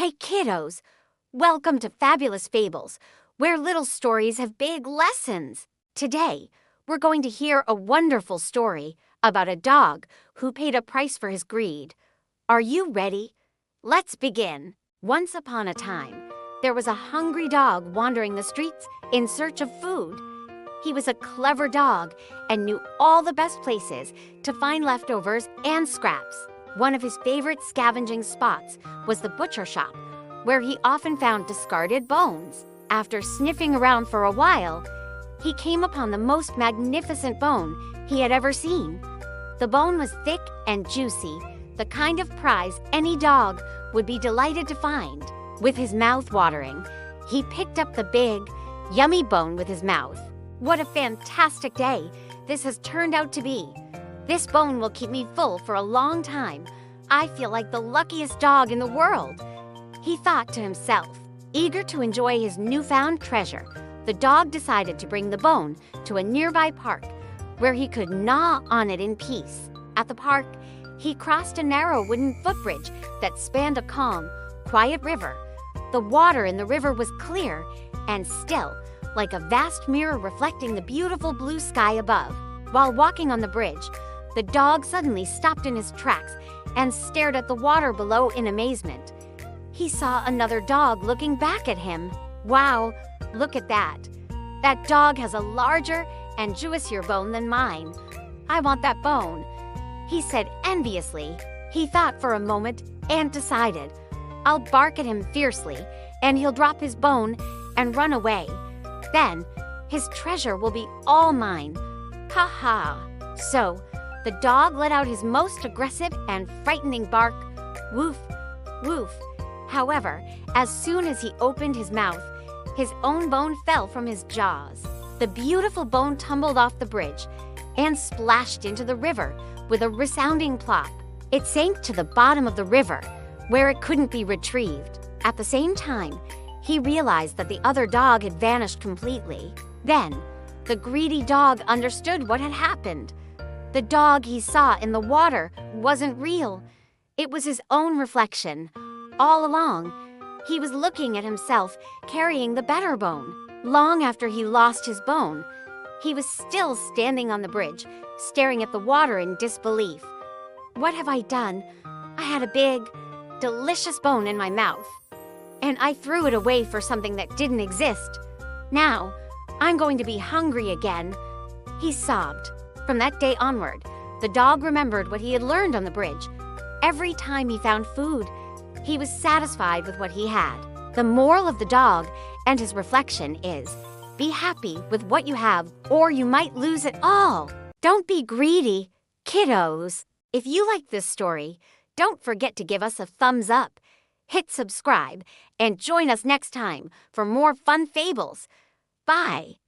Hey kiddos, welcome to Fabulous Fables, where little stories have big lessons. Today, we're going to hear a wonderful story about a dog who paid a price for his greed. Are you ready? Let's begin. Once upon a time, there was a hungry dog wandering the streets in search of food. He was a clever dog and knew all the best places to find leftovers and scraps. One of his favorite scavenging spots was the butcher shop, where he often found discarded bones. After sniffing around for a while, he came upon the most magnificent bone he had ever seen. The bone was thick and juicy, the kind of prize any dog would be delighted to find. With his mouth watering, he picked up the big, yummy bone with his mouth. What a fantastic day this has turned out to be. This bone will keep me full for a long time. I feel like the luckiest dog in the world, he thought to himself. Eager to enjoy his newfound treasure, the dog decided to bring the bone to a nearby park where he could gnaw on it in peace. At the park, he crossed a narrow wooden footbridge that spanned a calm, quiet river. The water in the river was clear and still, like a vast mirror reflecting the beautiful blue sky above. While walking on the bridge, the dog suddenly stopped in his tracks and stared at the water below in amazement. He saw another dog looking back at him. Wow, look at that. That dog has a larger and juicier bone than mine. I want that bone, he said enviously. He thought for a moment and decided, I'll bark at him fiercely and he'll drop his bone and run away. Then his treasure will be all mine. Ha ha. So the dog let out his most aggressive and frightening bark, woof, woof. However, as soon as he opened his mouth, his own bone fell from his jaws. The beautiful bone tumbled off the bridge and splashed into the river with a resounding plop. It sank to the bottom of the river, where it couldn't be retrieved. At the same time, he realized that the other dog had vanished completely. Then, the greedy dog understood what had happened. The dog he saw in the water wasn't real. It was his own reflection. All along, he was looking at himself carrying the better bone. Long after he lost his bone, he was still standing on the bridge, staring at the water in disbelief. What have I done? I had a big, delicious bone in my mouth, and I threw it away for something that didn't exist. Now, I'm going to be hungry again, he sobbed. From that day onward, the dog remembered what he had learned on the bridge. Every time he found food, he was satisfied with what he had. The moral of the dog and his reflection is, be happy with what you have, or you might lose it all. Don't be greedy, kiddos. If you like this story, don't forget to give us a thumbs up, hit subscribe, and join us next time for more fun fables. Bye.